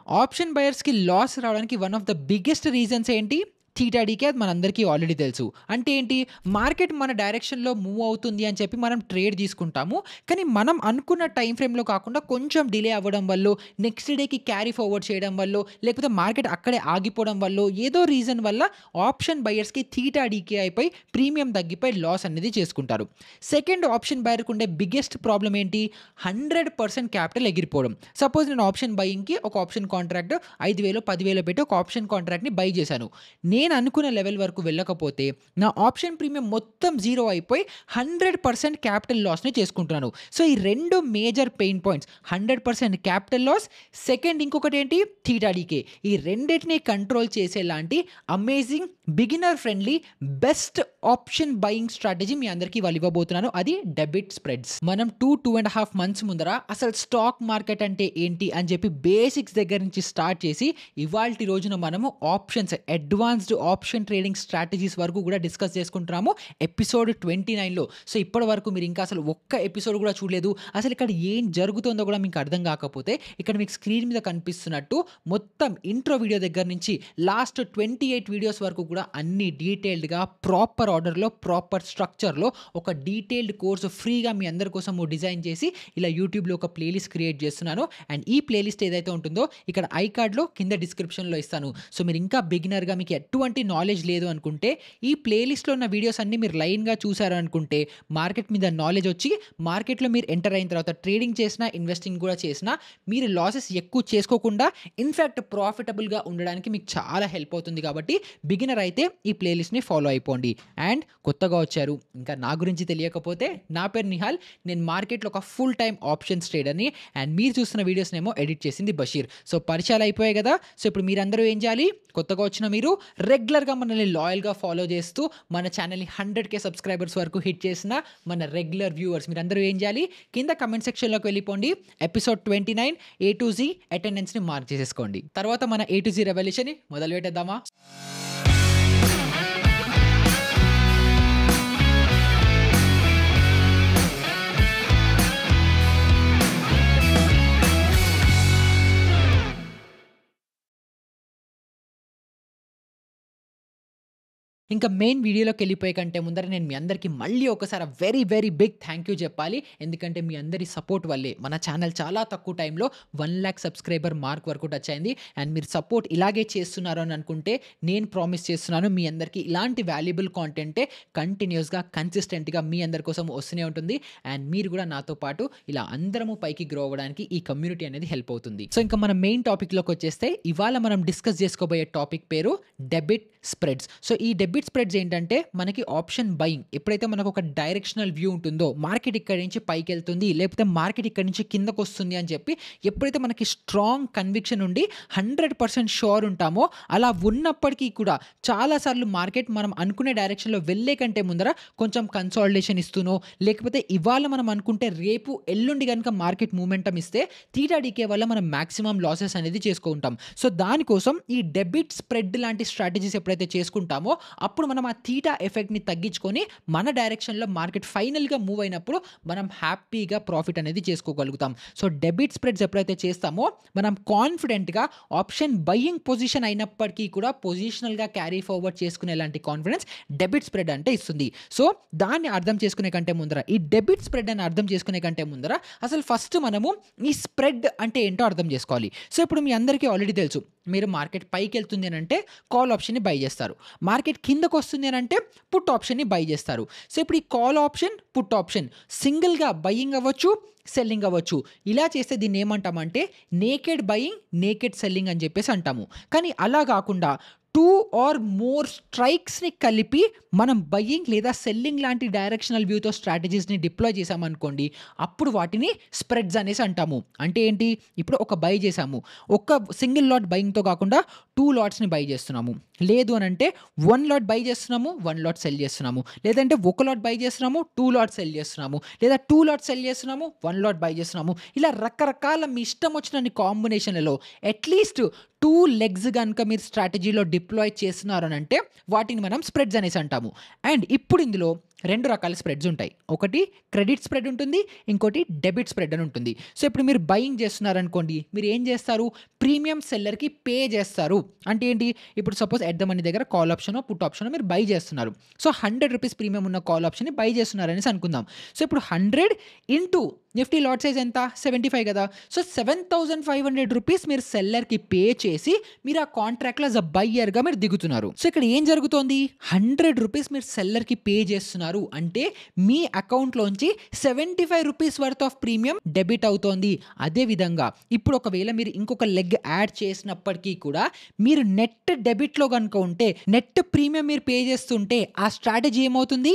Option బయర్స్‌కి loss రావడానికి one of the biggest reasons ఏంటి? Theta DK అది మనందరికీ ఆల్రెడీ తెలుసు. అంటే ఏంటి? మార్కెట్ మన డైరెక్షన్‌లో మూవ్ అవుతుంది అని చెప్పి మనం ట్రేడ్ తీసుకుంటాము. కానీ మనం అనుకున్న టైమ్ ఫ్రేమ్‌లో కాకుండా కొంచెం డిలే అవ్వడం వల్లో, నెక్స్ట్ డేకి క్యారీ ఫార్వర్డ్ చేయడం వల్లో, లేకపోతే మార్కెట్ అక్కడే ఆగిపోవడం వల్లో, ఏదో రీజన్ వల్ల ఆప్షన్ బయర్స్‌కి థీటా డీకే అయిపోయి ప్రీమియం తగ్గిపోయి లాస్ అనేది చేసుకుంటారు. సెకండ్ ఆప్షన్ బయర్‌కి ఉండే బిగ్గెస్ట్ ప్రాబ్లమ్ ఏంటి? 100% క్యాపిటల్ ఎగిరిపోవడం. సపోజ్ నేను ఆప్షన్ బయింగ్‌కి ఒక ఆప్షన్ కాంట్రాక్ట్ 5,000, 10,000 పెట్టి ఒక ఆప్షన్ కాంట్రాక్ట్‌ని బై చేశాను. నేను అనుకున్న లెవెల్ వరకు వెళ్ళకపోతే నా ఆప్షన్ ప్రీమియం మొత్తం జీరో అయిపోయి 100% క్యాపిటల్ లాస్‌ని చేసుకుంటున్నాను. సో, ఈ 2 major pain points 100% capital loss, second ఇంకొకటేంటి? Theta decay. ఈ రెండిటిని కంట్రోల్ చేసేలాంటి amazing beginner friendly best option buying strategy మీ అందరికీ ఇవాళ ఇవ్వబోతున్నాను. అది డెబిట్ స్ప్రెడ్స్. మనం 2.5 మంత్స్ ముందర అసలు స్టాక్ మార్కెట్ అంటే ఏంటి అని చెప్పి బేసిక్స్ దగ్గర నుంచి స్టార్ట్ చేసి ఇవాల్టి రోజున మనము options advanced option trading strategies వరకు కూడా డిస్కస్ చేసుకుంటున్నాము ఎపిసోడ్ 29లో. సో, ఇప్పటి వరకు మీరు ఇంకా అసలు ఒక్క ఎపిసోడ్ కూడా చూడలేదు, అసలు ఇక్కడ ఏం జరుగుతుందో కూడా మీకు అర్థం కాకపోతే ఇక్కడ మీకు స్క్రీన్ మీద కనిపిస్తున్నట్టు మొత్తం ఇంట్రో వీడియో దగ్గర నుంచి లాస్ట్ 28 వీడియోస్ వరకు కూడా అన్ని డీటెయిల్డ్గా ప్రాపర్ ఆర్డర్లో ప్రాపర్ స్ట్రక్చర్లో ఒక డీటెయిల్డ్ కోర్సు ఫ్రీగా మీ అందరి కోసం డిజైన్ చేసి ఇలా యూట్యూబ్లో ఒక ప్లేలిస్ట్ క్రియేట్ చేస్తున్నాను. అండ్ ఈ ప్లేలిస్ట్ ఏదైతే ఉంటుందో ఇక్కడ ఐ కార్డ్లో కింద డిస్క్రిప్షన్లో ఇస్తాను. సో, మీరు ఇంకా బిగినర్గా మీకు ఎటువంటి నాలెడ్జ్ లేదు అనుకుంటే ఈ ప్లేలిస్ట్లో ఉన్న వీడియోస్ అన్ని మీరు లైన్గా చూసారు అనుకుంటే మార్కెట్ మీద నాలెడ్జ్ వచ్చి మార్కెట్లో మీరు ఎంటర్ అయిన తర్వాత ట్రేడింగ్ చేసినా ఇన్వెస్టింగ్ కూడా చేసినా మీరు లాసెస్ ఎక్కువ చేసుకోకుండా ఇన్ఫ్యాక్ట్ ప్రాఫిటబుల్గా ఉండడానికి మీకు చాలా హెల్ప్ అవుతుంది. కాబట్టి బిగినర్ అయితే ఈ ప్లేలిస్ట్ని ఫాలో అయిపోండి. అండ్ కొత్తగా వచ్చారు ఇంకా నా గురించి తెలియకపోతే నా పేరు నిహాల్, నేను మార్కెట్లో ఒక ఫుల్ టైం ఆప్షన్స్ ట్రేడర్ని. అండ్ మీరు చూస్తున్న వీడియోస్నేమో ఎడిట్ చేసింది బషీర్. సో, పరిచయాలు అయిపోయాయి కదా. సో, ఇప్పుడు మీరందరూ ఏం చేయాలి? కొత్తగా వచ్చిన మీరు రెగ్యులర్గా మనల్ని లాయల్గా ఫాలో చేస్తూ మన ఛానల్ని 100K సబ్స్క్రైబర్స్ వరకు హిట్ చేసిన మన రెగ్యులర్ వ్యూవర్స్ మీరందరూ ఏం చేయాలి? కింద కమెంట్ సెక్షన్లోకి వెళ్ళిపోండి. ఎపిసోడ్ 29 A to Z అటెండెన్స్ని మార్క్ చేసేసుకోండి. తర్వాత మన A to Z రెవల్యూషన్ని మొదలు పెట్టేద్దామా? ఇంకా మెయిన్ వీడియోలోకి వెళ్ళిపోయే కంటే ముందర నేను మీ అందరికీ మళ్ళీ ఒకసారి very very big thank you చెప్పాలి. ఎందుకంటే మీ అందరి సపోర్ట్ వల్లే మన ఛానల్ చాలా తక్కువ టైంలో 1 lakh సబ్స్క్రైబర్ మార్క్ వరకు టచ్ అయింది. అండ్ మీరు సపోర్ట్ ఇలాగే చేస్తున్నారు అని అనుకుంటే నేను ప్రామిస్ చేస్తున్నాను మీ అందరికీ ఇలాంటి వాల్యుబుల్ కాంటెంటే కంటిన్యూస్గా కన్సిస్టెంట్గా మీ అందరి కోసం వస్తూనే ఉంటుంది. అండ్ మీరు కూడా నాతో పాటు ఇలా అందరము పైకి గ్రో అవ్వడానికి ఈ కమ్యూనిటీ అనేది హెల్ప్ అవుతుంది. సో, ఇంకా మన మెయిన్ టాపిక్లోకి వచ్చేస్తే ఇవాళ మనం డిస్కస్ చేసుకోబోయే టాపిక్ పేరు డెబిట్ స్ప్రెడ్స్. సో, ఈ డెబిట్ స్ప్రెడ్స్ ఏంటంటే మనకి ఆప్షన్ బయింగ్ ఎప్పుడైతే మనకు ఒక డైరెక్షనల్ వ్యూ ఉంటుందో మార్కెట్ ఇక్కడ నుంచి పైకి వెళ్తుంది లేకపోతే మార్కెట్ ఇక్కడ నుంచి కిందకు వస్తుంది అని చెప్పి ఎప్పుడైతే మనకి స్ట్రాంగ్ కన్విక్షన్ ఉండి 100% షూర్ ఉంటామో అలా ఉన్నప్పటికీ కూడా చాలాసార్లు మార్కెట్ మనం అనుకునే డైరెక్షన్లో వెళ్ళే కంటే ముందర కొంచెం కన్సాలిడేషన్ ఇస్తూనో లేకపోతే ఇవాళ మనం అనుకుంటే రేపు ఎల్లుండి కనుక మార్కెట్ మూమెంటం ఇస్తే థీటా డీకే వల్ల మనం మాక్సిమం లాసెస్ అనేది చేసుకుంటాం. సో, దానికోసం ఈ డెబిట్ స్ప్రెడ్ లాంటి స్ట్రాటజీస్ ఎప్పుడైతే చేసుకుంటామో అప్పుడు మనం ఆ థీటా ఎఫెక్ట్ని తగ్గించుకొని మన డైరెక్షన్లో మార్కెట్ ఫైనల్గా మూవ్ అయినప్పుడు మనం హ్యాపీగా ప్రాఫిట్ అనేది చేసుకోగలుగుతాం. సో, డెబిట్ స్ప్రెడ్స్ ఎప్పుడైతే చేస్తామో మనం కాన్ఫిడెంట్గా ఆప్షన్ బయింగ్ పొజిషన్ అయినప్పటికీ కూడా పొజిషనల్గా క్యారీ ఫార్వర్డ్ చేసుకునేలాంటి కాన్ఫిడెన్స్ డెబిట్ స్ప్రెడ్ అంటే ఇస్తుంది. సో, దాన్ని అర్థం చేసుకునే కంటే ముందర ఈ డెబిట్ స్ప్రెడ్ అని అర్థం చేసుకునే కంటే ముందర అసలు ఫస్ట్ మనము ఈ స్ప్రెడ్ అంటే ఏంటో అర్థం చేసుకోవాలి. సో, ఇప్పుడు మీ అందరికీ ఆల్రెడీ తెలుసు మీరు మార్కెట్ పైకి వెళ్తుంది అని అంటే కాల్ ఆప్షన్ని బై చేస్తారు, మార్కెట్ కిందకు వస్తుంది అని అంటే పుట్ ఆప్షన్ని బై చేస్తారు. సో, ఇప్పుడు ఈ కాల్ ఆప్షన్ పుట్ ఆప్షన్ సింగిల్గా బయింగ్ అవ్వచ్చు సెల్లింగ్ అవ్వచ్చు. ఇలా చేస్తే దీన్ని ఏమంటామంటే నేకెడ్ బయింగ్ నేకెడ్ సెల్లింగ్ అని చెప్పేసి అంటాము. కానీ అలా కాకుండా 2 or more స్ట్రైక్స్ని కలిపి మనం బయింగ్ లేదా సెల్లింగ్ లాంటి డైరెక్షనల్ వ్యూతో స్ట్రాటజీస్ని డిప్లాయ్ చేసామనుకోండి అప్పుడు వాటిని స్ప్రెడ్స్ అనేసి అంటాము. అంటే ఏంటి? ఇప్పుడు ఒక బై చేసాము, ఒక సింగిల్ లాట్ బయింగ్తో కాకుండా 2 లాట్స్ని బై చేస్తున్నాము, లేదు అని అంటే 1 లాట్ బై చేస్తున్నాము 1 లాట్ సెల్ చేస్తున్నాము, లేదంటే 1 లాట్ బై చేస్తున్నాము 2 లాట్ సెల్ చేస్తున్నాము, లేదా 2 లాట్ సెల్ చేస్తున్నాము 1 లాట్ బై చేస్తున్నాము. ఇలా రకరకాల మీ ఇష్టం వచ్చిన కాంబినేషన్లలో అట్లీస్ట్ 2 లెగ్స్ కనుక మీరు స్ట్రాటజీలో డిప్లాయ్ చేస్తున్నారు అని అంటే వాటిని మనం స్ప్రెడ్స్ అనేసి అంటాము. అండ్ ఇప్పుడు ఇందులో 2 రకాల స్ప్రెడ్స్ ఉంటాయి. ఒకటి క్రెడిట్ స్ప్రెడ్ ఉంటుంది. ఇంకోటి డెబిట్ స్ప్రెడ్ అని ఉంటుంది. సో, ఇప్పుడు మీరు బయింగ్ చేస్తున్నారనుకోండి. మీరు ఏం చేస్తారు? ప్రీమియం సెల్లర్‌కి పే చేస్తారు. అంటే ఏంటి? ఇప్పుడు సపోజ్ ఎట్ ద మనీ దగ్గర కాల్ ఆప్షనో, పుట్ ఆప్షనో మీరు బై చేస్తున్నారు. సో, ₹100 ప్రీమియం ఉన్న కాల్ ఆప్షన్‌ని బై చేస్తున్నారనేసి అనుకుందాం. సో, ఇప్పుడు 100 ఇంటూ నిఫ్టీ లాట్ సైజ్ ఎంత? 75 కదా! సో, ₹7,500 మీరు సెల్లర్‌కి పే చేసి మీరు ఆ కాంట్రాక్ట్‌లో యాస్ ఎ బయ్యర్‌గా మీరు దిగుతున్నారు. సో, ఇక్కడ ఏం జరుగుతోంది? ₹100 మీరు సెల్లర్‌కి పే చేస్తున్నారు. అంటే మీ అకౌంట్‌లోంచి ₹75 వర్త్ ఆఫ్ ప్రీమియం డెబిట్ అవుతోంది. అదే విధంగా ఇప్పుడు ఒకవేళ మీరు ఇంకొక లెగ్ యాడ్ చేసినప్పటికీ కూడా మీరు నెట్ డెబిట్‌లో గనుక ఉంటే, నెట్ ప్రీమియం మీరు పే చేస్తుంటే ఆ స్ట్రాటజీ ఏమవుతుంది?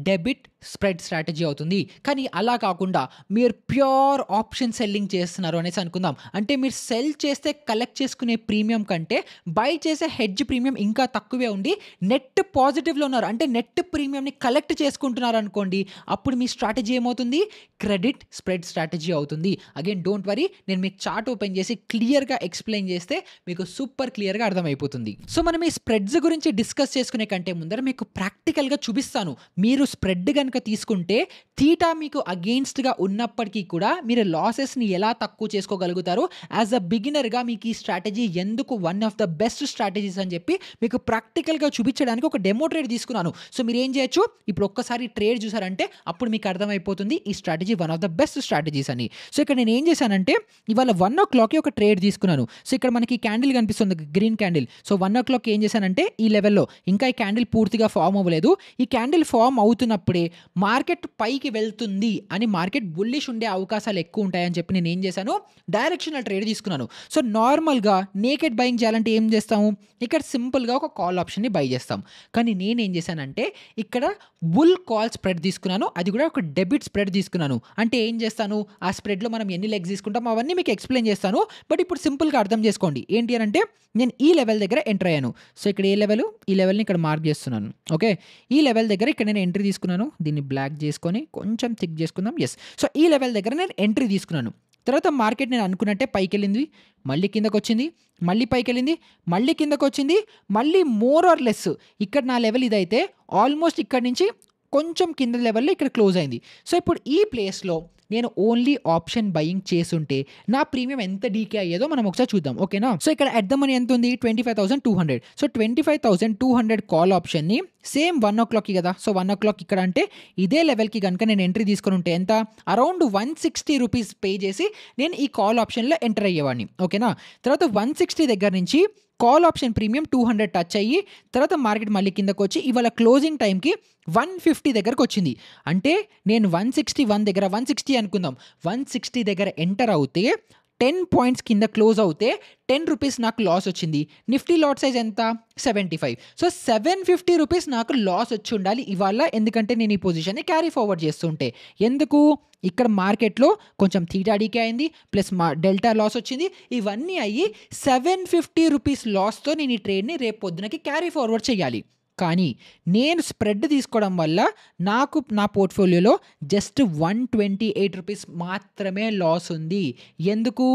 డెబిట్ స్ప్రెడ్ స్ట్రాటజీ అవుతుంది. కానీ అలా కాకుండా మీరు ప్యూర్ ఆప్షన్ సెల్లింగ్ చేస్తున్నారు అనేసి అనుకుందాం. అంటే మీరు సెల్ చేస్తే కలెక్ట్ చేసుకునే ప్రీమియం కంటే బై చేసే హెడ్జ్ ప్రీమియం ఇంకా తక్కువే ఉండి నెట్ పాజిటివ్‌లో ఉన్నారు. అంటే నెట్ ప్రీమియంని కలెక్ట్ చేసుకుంటున్నారు అనుకోండి. అప్పుడు మీ స్ట్రాటజీ ఏమవుతుంది? క్రెడిట్ స్ప్రెడ్ స్ట్రాటజీ అవుతుంది. అగైన్ డోంట్ వరీ, నేను మీకు చార్ట్ ఓపెన్ చేసి క్లియర్‌గా ఎక్స్‌ప్లెయిన్ చేస్తే మీకు సూపర్ క్లియర్‌గా అర్థమైపోతుంది. సో, మనం ఈ స్ప్రెడ్స్ గురించి డిస్కస్ చేసుకునే కంటే ముందర మీకు ప్రాక్టికల్‌గా చూపిస్తాను. మీరు స్ప్రెడ్ గనుక తీసుకుంటే థీటా మీకు అగెయిన్స్ట్‌గా ఉన్నప్పటికీ కూడా మీరు లాసెస్‌ని ఎలా తక్కువ చేసుకోగలుగుతారు? యాస్ ఎ బిగినర్‌గా మీకు ఈ స్ట్రాటజీ ఎందుకు one of the best strategies అని చెప్పి మీకు ప్రాక్టికల్‌గా చూపించడానికి ఒక డెమో ట్రేడ్ తీసుకున్నాను. సో, మీరేం చేయొచ్చు? ఇప్పుడు ఒక్కసారి ట్రేడ్ చూసారంటే అప్పుడు మీకు అర్థమైపోతుంది ఈ strategy one of the best strategies అని. సో, ఇక్కడ నేను ఏం చేశానంటే ఇవాళ 1:00కి ఒక ట్రేడ్ తీసుకున్నాను. సో, ఇక్కడ మనకి క్యాండిల్ కనిపిస్తుంది గ్రీన్ క్యాండిల్. సో, 1:00కి ఏం చేశానంటే ఈ లెవెల్‌లో ఇంకా ఈ క్యాండిల్ పూర్తిగా ఫార్మ్ అవ్వలేదు. ఈ క్యాండిల్ ఫార్మ్ అవుతున్నప్పుడే మార్కెట్ పైకి వెళ్తుంది అని, మార్కెట్ బుల్లిష్ ఉండే అవకాశాలు ఎక్కువ ఉంటాయని చెప్పి నేను ఏం చేశాను? డైరెక్షనల్ ట్రేడ్ తీసుకున్నాను. సో, నార్మల్‌గా నేకెడ్ బయింగ్ చేయాలంటే ఏం చేస్తాము? ఇక్కడ సింపుల్‌గా ఒక కాల్ ఆప్షన్‌ని బై చేస్తాం. కానీ నేనేం చేశానంటే ఇక్కడ బుల్ కాల్ స్ప్రెడ్ తీసుకున్నాను. అది కూడా ఒక డెబిట్ స్ప్రెడ్ తీసుకున్నాను. అంటే ఏం చేస్తాను? ఆ స్ప్రెడ్‌లో మనం ఎన్ని లెగ్స్ తీసుకుంటాం అవన్నీ మీకు ఎక్స్‌ప్లెయిన్ చేస్తాను. బట్ ఇప్పుడు సింపుల్‌గా అర్థం చేసుకోండి. ఏంటి అనంటే నేను ఈ లెవెల్ దగ్గర ఎంటర్ అయ్యాను. సో, ఇక్కడ ఏ లెవెల్? ఈ లెవెల్‌ని ఇక్కడ మార్క్ చేస్తున్నాను. ఓకే. ఈ లెవెల్ దగ్గర ఇక్కడ నేను ఎంట్రీ తీసుకున్నాను. దీన్ని బ్లాక్ చేసుకొని కొంచెం థిక్ చేసుకుందాం. యెస్. సో, ఈ లెవెల్ దగ్గర నేను ఎంట్రీ తీసుకున్నాను. తర్వాత మార్కెట్ నేను అనుకున్నట్టే పైకెళ్ళింది. మళ్ళీ కిందకొచ్చింది. మళ్ళీ పైకెళ్ళింది. మళ్ళీ కిందకొచ్చింది. మళ్ళీ మోర్ ఆర్ లెస్ ఇక్కడ నా లెవెల్ ఇదైతే ఆల్మోస్ట్ ఇక్కడి నుంచి కొంచెం కింద లెవెల్‌లో ఇక్కడ క్లోజ్ అయింది. సో, ఇప్పుడు ఈ ప్లేస్‌లో నేను ఓన్లీ ఆప్షన్ బయింగ్ చేసుంటే నా ప్రీమియం ఎంత డీకే అయ్యేదో మనం ఒకసారి చూద్దాం. ఓకేనా? సో, ఇక్కడ ఎట్ ద మనీ ఎంత ఉంది? 25,200. సో, 25,200 కాల్ ఆప్షన్‌ని సేమ్ 1:00కి కదా! సో, 1:00 ఇక్కడ అంటే ఇదే లెవెల్‌కి గనుక నేను ఎంట్రీ తీసుకొని ఉంటే ఎంత? అరౌండ్ ₹160 పే చేసి నేను ఈ కాల్ ఆప్షన్‌లో ఎంటర్ అయ్యేవాడిని. ఓకేనా? తర్వాత 160 దగ్గర నుంచి కాల్ ఆప్షన్ ప్రీమియం 200 టచ్ అయ్యి తర్వాత మార్కెట్ మళ్ళీ కిందకొచ్చి ఇవాళ క్లోజింగ్ టైంకి 150 దగ్గరకొచ్చింది. అంటే నేను 161 దగ్గర 160 అనుకుందాం. 160 దగ్గర ఎంటర్ అవుతే 10 పాయింట్స్ కింద క్లోజ్ అవుతే ₹10 నాకు లాస్ వచ్చింది. నిఫ్టీ లాట్ సైజ్ ఎంత? 75. సో, ₹750 నాకు లాస్ వచ్చి ఉండాలి ఇవాళ. ఎందుకంటే నేను ఈ పొజిషన్‌ని క్యారీ ఫార్వర్డ్ చేస్తుంటే. ఎందుకు? ఇక్కడ మార్కెట్‌లో కొంచెం థీటా డీకే అయింది. ప్లస్ డెల్టా లాస్ వచ్చింది. ఇవన్నీ అయ్యి ₹750 లాస్‌తో నేను ఈ ట్రేడ్‌ని రేపు పొద్దునకి క్యారీ ఫార్వర్డ్ చేయాలి. కానీ నేను స్ప్రెడ్ తీసుకోవడం వల్ల నాకు నా పోర్ట్‌ఫోలియోలో జస్ట్ ₹128 మాత్రమే లాస్ ఉంది. ఎందుకు?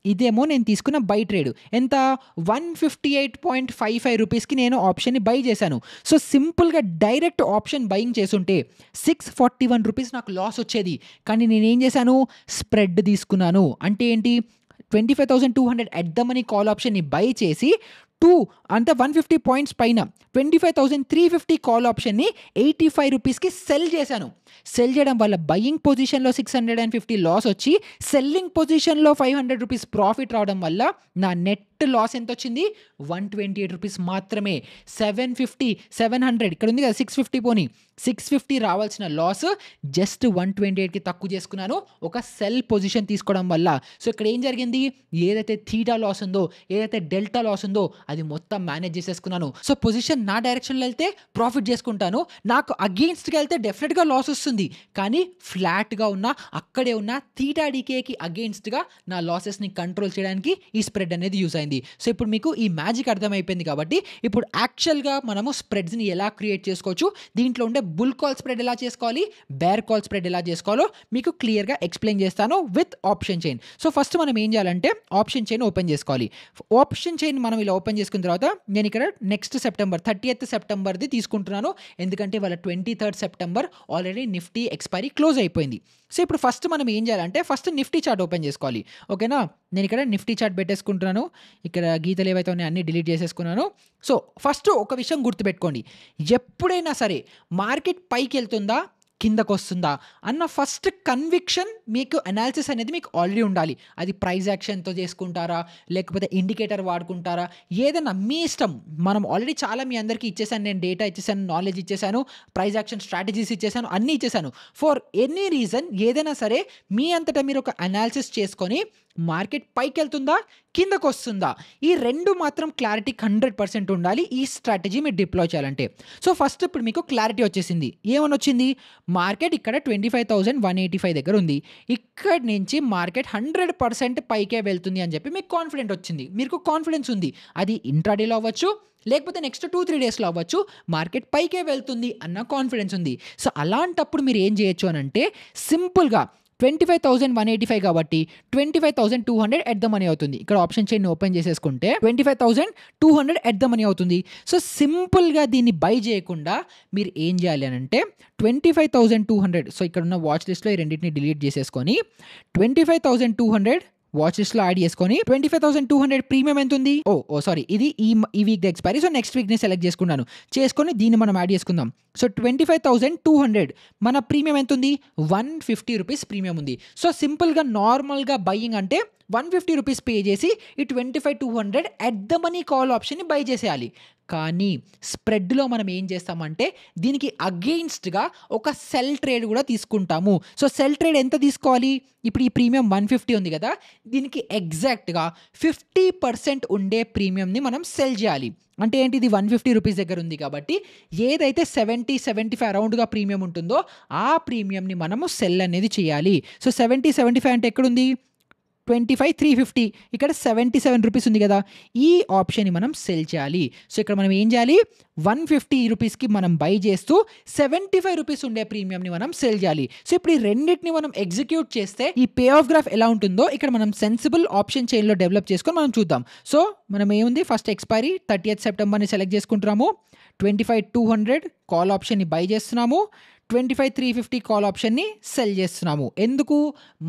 ఇదేమో నేను తీసుకున్న బై ట్రేడ్. ఎంత? ₹158.55కి నేను ఆప్షన్‌ని బై చేశాను. సో, సింపుల్‌గా డైరెక్ట్ ఆప్షన్ బయింగ్ చేసుంటే ₹641 నాకు లాస్ వచ్చేది. కానీ నేనేం చేశాను? స్ప్రెడ్ తీసుకున్నాను. అంటే ఏంటి? 25,200 ఎట్ ద మనీ కాల్ ఆప్షన్‌ని బై చేసి 2 అంటే 150 పాయింట్స్ పైన 25,350 కాల్ ఆప్షన్‌ని ₹85కి సెల్ చేశాను. సెల్ చేయడం వల్ల బయింగ్ పొజిషన్‌లో 650 లాస్ వచ్చి సెల్లింగ్ పొజిషన్‌లో ₹500 ప్రాఫిట్ రావడం వల్ల నా నెట్ లాస్ ఎంతొచ్చింది? ₹128 మాత్రమే. 750, 700 ఇక్కడ ఉంది కదా! 650 పోనీ 650 రావాల్సిన లాస్ జస్ట్ 128కి తక్కువ చేసుకున్నాను ఒక సెల్ పొజిషన్ తీసుకోవడం వల్ల. సో, ఇక్కడ ఏం జరిగింది? ఏదైతే థీటా లాస్ ఉందో, ఏదైతే డెల్టా లాస్ ఉందో అది మొత్తం మేనేజ్ చేసేసుకున్నాను. సో, పొజిషన్ నా డైరెక్షన్‌లో వెళ్తే ప్రాఫిట్ చేసుకుంటాను. నాకు అగెయిన్స్ట్‌గా వెళ్తే డెఫినెట్‌గా లాస్ వస్తుంది. కానీ ఫ్లాట్‌గా ఉన్న అక్కడే ఉన్న థీటా డీకేకి అగెయిన్స్ట్‌గా నా లాసెస్‌ని కంట్రోల్ చేయడానికి ఈ స్ప్రెడ్ అనేది యూజ్ అయింది. సో, ఇప్పుడు మీకు ఈ మ్యాజిక్ అర్థమైపోయింది కాబట్టి ఇప్పుడు యాక్చువల్‌గా మనము స్ప్రెడ్స్‌ని ఎలా క్రియేట్ చేసుకోవచ్చు, దీంట్లో ఉండే బుల్ కాల్ స్ప్రెడ్ ఎలా చేసుకోవాలి, బేర్ కాల్ స్ప్రెడ్ ఎలా చేసుకోవాలో మీకు క్లియర్‌గా ఎక్స్‌ప్లెయిన్ చేస్తాను with option chain. So, first మనం ఏం చేయాలంటే ఆప్షన్ చైన్ ఓపెన్ చేసుకోవాలి. ఆప్షన్ చైన్ మనం ఇలా ఓపెన్ చేసుకున్న తర్వాత నేను ఇక్కడ నెక్స్ట్ సెప్టెంబర్ 30th సెప్టెంబర్ది తీసుకుంటున్నాను. ఎందుకంటే వాళ్ళ 23rd September already Nifty expiry close అయిపోయింది. సో ఇప్పుడు ఫస్ట్ మనం ఏం చేయాలంటే ఫస్ట్ నిఫ్టీ చార్ట్ ఓపెన్ చేసుకోవాలి. ఓకేనా? నేను ఇక్కడ నిఫ్టీ చార్ట్ పెట్టేసుకుంటున్నాను. ఇక్కడ గీతలు ఏవైతే ఉన్నాయో అన్నీ డిలీట్ చేసేసుకున్నాను. సో ఫస్ట్ ఒక విషయం గుర్తుపెట్టుకోండి. ఎప్పుడైనా సరే మార్కెట్ పైకెళ్తుందా? కిందకొస్తుందా? అన్న ఫస్ట్ కన్విక్షన్ మీకు అనాలిసిస్ అనేది మీకు ఆల్రెడీ ఉండాలి. అది ప్రైస్ యాక్షన్‌తో చేసుకుంటారా? లేకపోతే ఇండికేటర్ వాడుకుంటారా? ఏదైనా మీ ఇష్టం. మనం ఆల్రెడీ చాలా మీ అందరికీ ఇచ్చేసాను. నేను డేటా ఇచ్చేసాను, నాలెడ్జ్ ఇచ్చేసాను, ప్రైస్ యాక్షన్ స్ట్రాటజీస్ ఇచ్చేసాను, అన్నీ ఇచ్చేసాను. ఫర్ ఎనీ రీజన్ ఏదైనా సరే మీ అంతటా మీరు ఒక అనాలిసిస్ చేసుకొని మార్కెట్ పైకెళ్తుందా? కిందకొస్తుందా? ఈ 2 మాత్రం క్లారిటీ 100% ఉండాలి ఈ స్ట్రాటజీ మీరు డిప్లాయ్ చేయాలంటే. సో ఫస్ట్ ఇప్పుడు మీకు క్లారిటీ వచ్చేసింది. ఏమనొచ్చింది? మార్కెట్ ఇక్కడ 25,185 దగ్గర ఉంది. ఇక్కడి నుంచి మార్కెట్ 100% పైకే వెళ్తుంది అని చెప్పి మీకు కాన్ఫిడెంట్ వచ్చింది. మీకు కాన్ఫిడెన్స్ ఉంది. అది ఇంట్రాడేలో అవ్వచ్చు, లేకపోతే నెక్స్ట్ 2-3 డేస్‌లో అవ్వచ్చు. మార్కెట్ పైకే వెళ్తుంది అన్న కాన్ఫిడెన్స్ ఉంది. సో అలాంటప్పుడు మీరు ఏం చేయొచ్చు అనంటే సింపుల్‌గా 25,185 కాబట్టి 25,200 ఎట్ ద మనీ అవుతుంది. ఇక్కడ ఆప్షన్ చైన్ ఓపెన్ చేసేసుకుంటే 25,200 ఎట్ ద మనీ అవుతుంది. సో సింపుల్‌గా దీన్ని బై చేయకుండా మీరు ఏం చేయాలి అనంటే 25,200 సో ఇక్కడ ఉన్న వాచ్ లిస్ట్‌లో ఈ రెండిటిని డిలీట్ చేసేసుకొని 25,200 వాచ్ లిస్ట్‌లో యాడ్ చేసుకొని 25,200 ప్రీమియం ఎంత ఉంది? సారీ ఇది ఈ వీక్ ఎక్స్‌పైరీ. సో నెక్స్ట్ వీక్‌ని సెలెక్ట్ చేసుకున్నాను. చేసుకొని దీన్ని మనం యాడ్ చేసుకుందాం. సో 25,200 మన ప్రీమియం ఎంత ఉంది? ₹150 ప్రీమియం ఉంది. సో సింపుల్‌గా నార్మల్‌గా బయింగ్ అంటే ₹150 పే చేసి ఈ 25,200 ఎట్ ద మనీ కాల్ ఆప్షన్‌ని బై చేసేయాలి. కానీ స్ప్రెడ్‌లో మనం ఏం చేస్తామంటే దీనికి అగెయిన్స్ట్‌గా ఒక సెల్ ట్రేడ్ కూడా తీసుకుంటాము. సో సెల్ ట్రేడ్ ఎంత తీసుకోవాలి? ఇప్పుడు ఈ ప్రీమియం 150 ఉంది కదా! దీనికి ఎగ్జాక్ట్‌గా 50% ఉండే ప్రీమియంని మనం సెల్ చేయాలి. అంటే ఏంటి? ఇది ₹150 దగ్గర ఉంది కాబట్టి ఏదైతే 70, 75 అరౌండ్‌గా ప్రీమియం ఉంటుందో ఆ ప్రీమియంని మనము సెల్ అనేది చేయాలి. సో 70, 75 అంటే ఎక్కడుంది? 25,350 ఇక్కడ ₹77 ఉంది కదా! ఈ ఆప్షన్‌ని మనం సెల్ చేయాలి. సో ఇక్కడ మనం ఏం చేయాలి? ₹150కి మనం బై చేస్తూ ₹75 ఉండే ప్రీమియంని మనం సెల్ చేయాలి. సో ఇప్పుడు ఈ రెండిటిని మనం ఎగ్జిక్యూట్ చేస్తే ఈ పే ఆఫ్ గ్రాఫ్ ఎలా ఉంటుందో ఇక్కడ మనం సెన్సిబుల్ ఆప్షన్ చైన్‌లో డెవలప్ చేసుకొని మనం చూద్దాం. సో మనం ఏముంది? ఫస్ట్ ఎక్స్‌పైరీ 30th సెప్టెంబర్‌ని సెలెక్ట్ చేసుకుంటున్నాము. 25,200 కాల్ ఆప్షన్‌ని బై చేస్తున్నాము. 25,350 కాల్ ఆప్షన్‌ని సెల్ చేస్తున్నాము. ఎందుకు?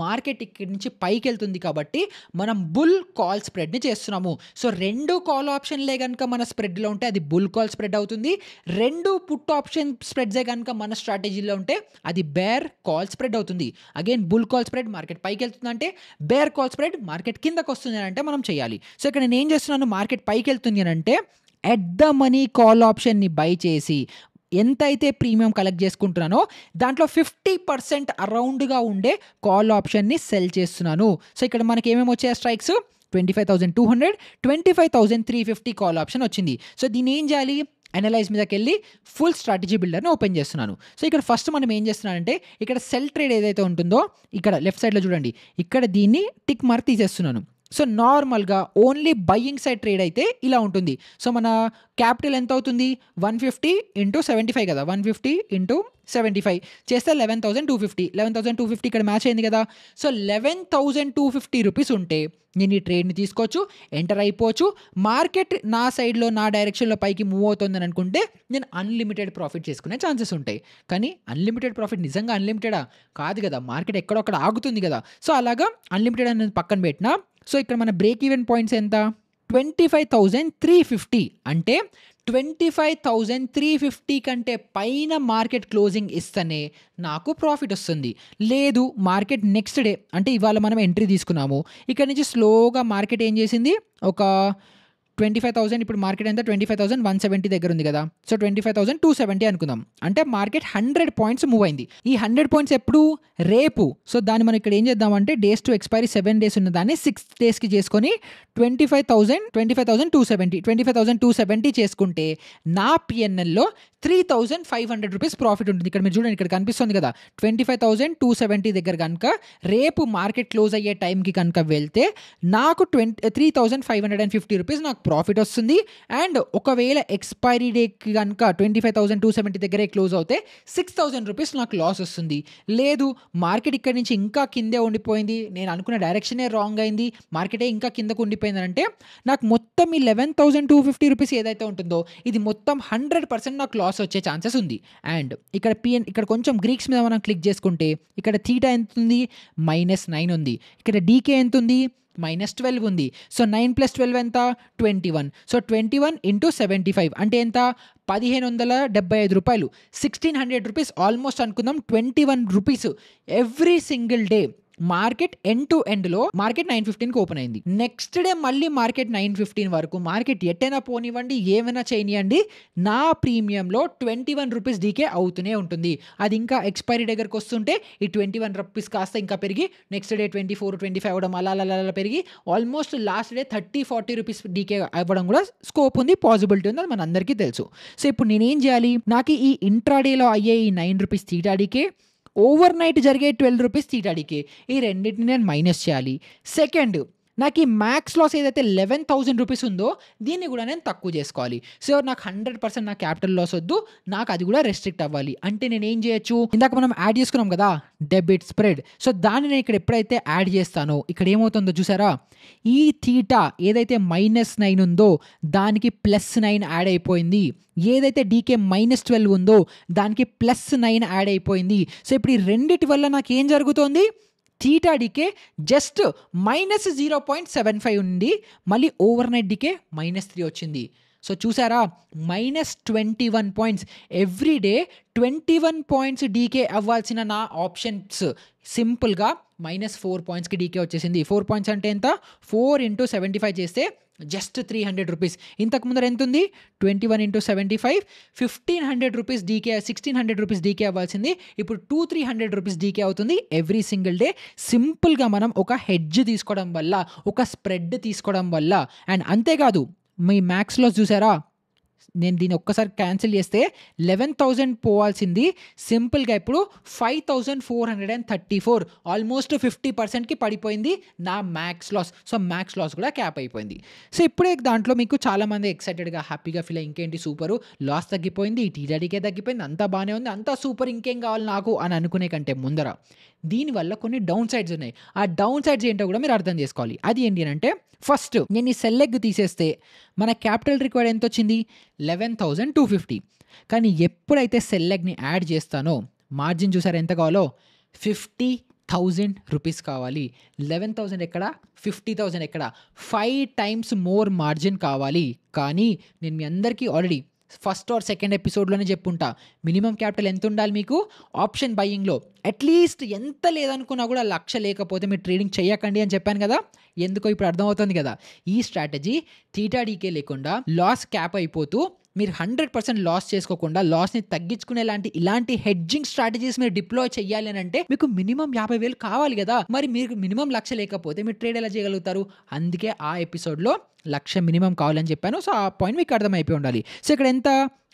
మార్కెట్ ఇక్కడి నుంచి పైకెళ్తుంది కాబట్టి మనం బుల్ కాల్ స్ప్రెడ్‌ని చేస్తున్నాము. సో 2 కాల్ ఆప్షన్‌లే గనుక మన స్ప్రెడ్‌లో ఉంటే అది బుల్ కాల్ స్ప్రెడ్ అవుతుంది. 2 పుట్ ఆప్షన్ స్ప్రెడ్సే గనుక మన స్ట్రాటజీలో ఉంటే అది బేర్ కాల్ స్ప్రెడ్ అవుతుంది. Again bull call spread market పైకెళ్తుందంటే, బేర్ కాల్ స్ప్రెడ్ మార్కెట్ కిందకొస్తుంది అంటే మనం చేయాలి. సో ఇక్కడ నేను ఏం చేస్తున్నాను? మార్కెట్ పైకెళ్తుంది అనంటే ఎట్ ద మనీ కాల్ ఆప్షన్‌ని బై చేసి ఎంతైతే ప్రీమియం కలెక్ట్ చేసుకుంటున్నానో దాంట్లో 50% అరౌండ్‌గా ఉండే కాల్ ఆప్షన్‌ని సెల్ చేస్తున్నాను. సో ఇక్కడ మనకి ఏమేమి వచ్చాయి స్ట్రైక్స్? 25,200, 25,350 కాల్ ఆప్షన్ వచ్చింది. సో దీన్ని ఏం చేయాలి? అనలైజ్ మీదకెళ్ళి ఫుల్ స్ట్రాటజీ బిల్డర్‌ని ఓపెన్ చేస్తున్నాను. సో ఇక్కడ ఫస్ట్ మనం ఏం చేస్తున్నానంటే ఇక్కడ సెల్ ట్రేడ్ ఏదైతే ఉంటుందో ఇక్కడ లెఫ్ట్ సైడ్‌లో చూడండి. ఇక్కడ దీన్ని టిక్ మార్క్ తీసేస్తున్నాను. సో నార్మల్‌గా ఓన్లీ బయింగ్ సైడ్ ట్రేడ్ అయితే ఇలా ఉంటుంది. సో మన క్యాపిటల్ ఎంత అవుతుంది? 150 ఇంటూ 75 కదా! 150 ఇంటూ 75 చేస్తే 11,250. 11,250 ఇక్కడ మ్యాచ్ అయింది కదా! సో ₹11,250 ఉంటే నేను ఈ ట్రేడ్‌ని తీసుకోవచ్చు, ఎంటర్ అయిపోవచ్చు. మార్కెట్ నా సైడ్‌లో నా డైరెక్షన్‌లో పైకి మూవ్ అవుతుందని అనుకుంటే నేను అన్‌లిమిటెడ్ ప్రాఫిట్ చేసుకునే ఛాన్సెస్ ఉంటాయి. కానీ అన్‌లిమిటెడ్ ప్రాఫిట్ నిజంగా అన్‌లిమిటెడా? కాదు కదా! మార్కెట్ ఎక్కడొక్కడ ఆగుతుంది కదా! సో అలాగా అన్‌లిమిటెడ్ అనేది పక్కన పెట్టినా సో ఇక్కడ మన బ్రేక్ ఈవెన్ పాయింట్స్ ఎంత? 25,350 అంటే 25,350 కంటే పైన మార్కెట్ క్లోజింగ్ ఇస్తేనే నాకు ప్రాఫిట్ వస్తుంది. లేదు మార్కెట్ నెక్స్ట్ డే అంటే ఇవాళ మనం ఎంట్రీ తీసుకున్నాము. ఇక్కడ నుంచి స్లోగా మార్కెట్ ఏం చేసింది? ఒక 25,000 ఇప్పుడు మార్కెట్ ఎంత? 25,170 దగ్గర ఉంది కదా! సో 25,270 అనుకుందాం. అంటే మార్కెట్ 100 పాయింట్స్ మూవ్ అయింది. ఈ 100 పాయింట్స్ ఎప్పుడు? రేపు. సో దాన్ని మనం ఇక్కడ ఏం చేద్దామంటే డేస్ టు ఎక్స్‌పైరీ 7 డేస్ ఉన్న దాన్ని 6 డేస్‌కి చేసుకొని 25,270 చేసుకుంటే నా పిఎన్ఎల్‌లో ₹3,500 ప్రాఫిట్ ఉంటుంది. ఇక్కడ మీరు చూడండి ఇక్కడ కనిపిస్తుంది కదా! 25,270 దగ్గర కనుక రేపు మార్కెట్ క్లోజ్ అయ్యే టైంకి కనుక వెళ్తే నాకు ₹3,550 నాకు ప్రాఫిట్ వస్తుంది. అండ్ ఒకవేళ ఎక్స్‌పైరీ డేకి గనుక 25,270 దగ్గరే క్లోజ్ అవుతే 6,000 రూపీస్ నాకు లాస్ వస్తుంది. లేదు మార్కెట్ ఇక్కడి నుంచి ఇంకా కిందే ఉండిపోయింది, నేను అనుకున్న డైరెక్షనే రాంగ్ అయింది, మార్కెటే ఇంకా కిందకు ఉండిపోయిందంటే నాకు మొత్తం ఈ 11,250 రూపీస్ ఏదైతే ఉంటుందో ఇది మొత్తం 100% నాకు లాస్ వచ్చే ఛాన్సెస్ ఉంది. అండ్ ఇక్కడ కొంచెం గ్రీక్స్ మీద మనం క్లిక్ చేసుకుంటే ఇక్కడ థీటా ఎంత ఉంది? -9 ఉంది. ఇక్కడ డీకే ఎంత ఉంది? -12 ఉంది. సో 9 + 12 ఎంత? 21. సో 21 × 75 అంటే ఎంత? 1,575 రూపాయలు. 1,600 రూపీస్ ఆల్మోస్ట్ అనుకుందాం 21 rupees every single day. Market end to ఎండ్లో మార్కెట్ 9:15కి ఓపెన్ అయింది. నెక్స్ట్ డే మళ్ళీ మార్కెట్ 9:15 వరకు మార్కెట్ ఎట్టైనా పోనివ్వండి, ఏమైనా చేయనివ్వండి, నా ప్రీమియంలో 21 రూపీస్ డీకే అవుతూనే ఉంటుంది. అది ఇంకా ఎక్స్పైరీ దగ్గరకు వస్తుంటే ఈ 21 రూపీస్ కాస్త ఇంకా పెరిగి నెక్స్ట్ డే 24, 25 అవ్వడం అలా పెరిగి almost last day 30-40 rupees decay అవ్వడం కూడా స్కోప్ ఉంది, పాసిబిలిటీ ఉంది, అది మన అందరికీ తెలుసు. సో ఇప్పుడు నేనేం చేయాలి? నాకు ఈ ఇంట్రాడేలో అయ్యే ఈ 9 rupees theta decay, overnight జరిగే 12 రూపీస్ థీటా డీకే, ఈ రెండింటిని నేను మైనస్ చేయాలి. సెకండ్, నాకు ఈ మ్యాక్స్ లాస్ ఏదైతే 11,000 రూపీస్ ఉందో దీన్ని కూడా నేను తక్కువ చేసుకోవాలి. సో నాకు 100% నా క్యాపిటల్ లాస్ వద్దు, నాకు అది కూడా రెస్ట్రిక్ట్ అవ్వాలి. అంటే నేను ఏం చేయొచ్చు? ఇందాక మనం యాడ్ చేసుకున్నాం కదా డెబిట్ స్ప్రెడ్. సో దాన్ని నేను ఇక్కడ ఎప్పుడైతే యాడ్ చేస్తానో ఇక్కడ ఏమవుతుందో చూసారా? ఈ థీటా ఏదైతే -9 ఉందో దానికి +9 యాడ్ అయిపోయింది. ఏదైతే డీకే -12 ఉందో దానికి +9 యాడ్ అయిపోయింది. సో ఇప్పుడు ఈ రెండిటి వల్ల నాకు ఏం జరుగుతోంది? థీటా డీకే జస్ట్ -0.75 ఉంది, మళ్ళీ ఓవర్ నైట్ డీకే -3 వచ్చింది. సో చూసారా? -21 points every day 21 points decay అవ్వాల్సిన నా ఆప్షన్స్ సింపుల్గా -4 పాయింట్స్కి డీకే వచ్చేసింది. 4 పాయింట్స్ అంటే ఎంత? 4 × 75 చేస్తే జస్ట్ 300 రూపీస్. ఇంతకు ముందర ఎంత ఉంది? 21 × 75 1,500 రూపీస్ డీకే, 1,600 రూపీస్ డీకే అవ్వాల్సింది ఇప్పుడు 200-300 రూపీస్ డీకే అవుతుంది ఎవ్రీ సింగిల్ డే. సింపుల్గా మనం ఒక హెడ్జ్ తీసుకోవడం వల్ల, ఒక స్ప్రెడ్ తీసుకోవడం వల్ల. అండ్ అంతేకాదు మీ మ్యాక్స్ లాస్ చూసారా? నేను దీన్ని ఒక్కసారి క్యాన్సిల్ చేస్తే 11,000 పోవాల్సింది సింపుల్గా ఇప్పుడు 5,434, ఆల్మోస్ట్ 50%కి పడిపోయింది నా max loss. So max loss కూడా క్యాప్ అయిపోయింది. సో ఇప్పుడే దాంట్లో మీకు చాలామంది ఎక్సైటెడ్గా హ్యాపీగా ఫీల్ అయ్యి ఇంకేంటి సూపరు, లాస్ తగ్గిపోయింది, టీజాడీకే తగ్గిపోయింది, అంతా బాగానే ఉంది, అంతా సూపర్, ఇంకేం కావాలి నాకు అని అనుకునే కంటే ముందర దీనివల్ల కొన్ని డౌన్ సైడ్స్ ఉన్నాయి. ఆ డౌన్ సైడ్స్ ఏంటో కూడా మీరు అర్థం చేసుకోవాలి. అది ఏంటి అంటే, ఫస్ట్ నేను ఈ సెల్ ఎగ్ తీసేస్తే మన క్యాపిటల్ రిక్వైర్డ్ ఎంత వచ్చింది? 11,250. కానీ ఎప్పుడైతే సెల్ ఎగ్ని యాడ్ చేస్తానో మార్జిన్ చూసారా ఎంత కావాలో? 50,000 రూపీస్ కావాలి. 11,000 ఎక్కడ? 50,000 ఎక్కడ? 5 టైమ్స్ మోర్ మార్జిన్ కావాలి. కానీ నేను మీ అందరికీ ఆల్రెడీ ఫస్ట్ ఆర్ సెకండ్ ఎపిసోడ్లోనే చెప్పుంటా, మినిమం క్యాపిటల్ ఎంత ఉండాలి మీకు ఆప్షన్ బయింగ్లో? అట్లీస్ట్ ఎంత లేదనుకున్నా కూడా 1,00,000 లేకపోతే మీరు ట్రేడింగ్ చేయకండి అని చెప్పాను కదా. ఎందుకో ఇప్పుడు అర్థమవుతుంది కదా. ఈ స్ట్రాటజీ థీటా డీకే లేకుండా లాస్ క్యాప్ అయిపోతూ మీరు 100% లాస్ చేసుకోకుండా లాస్ని తగ్గించుకునే ఇలాంటి హెడ్జింగ్ స్ట్రాటజీస్ మీరు డిప్లాయ్ చేయాలి అని అంటే మీకు మినిమం 50,000 కావాలి కదా. మరి మీకు మినిమం 1,00,000 లేకపోతే మీరు ట్రేడ్ ఎలా చేయగలుగుతారు? అందుకే ఆ ఎపిసోడ్లో 1,00,000 మినిమం కావాలని చెప్పాను. సో ఆ పాయింట్ మీకు అర్థమైపోయి ఉండాలి. సో ఇక్కడ ఎంత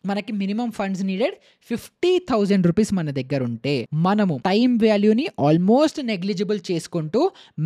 మనకి మినిమం ఫండ్స్ నీడెడ్? 50,000 రూపీస్ మన దగ్గర ఉంటే మనము టైం వాల్యూని ఆల్మోస్ట్ నెగ్లిజిబుల్ చేసుకుంటూ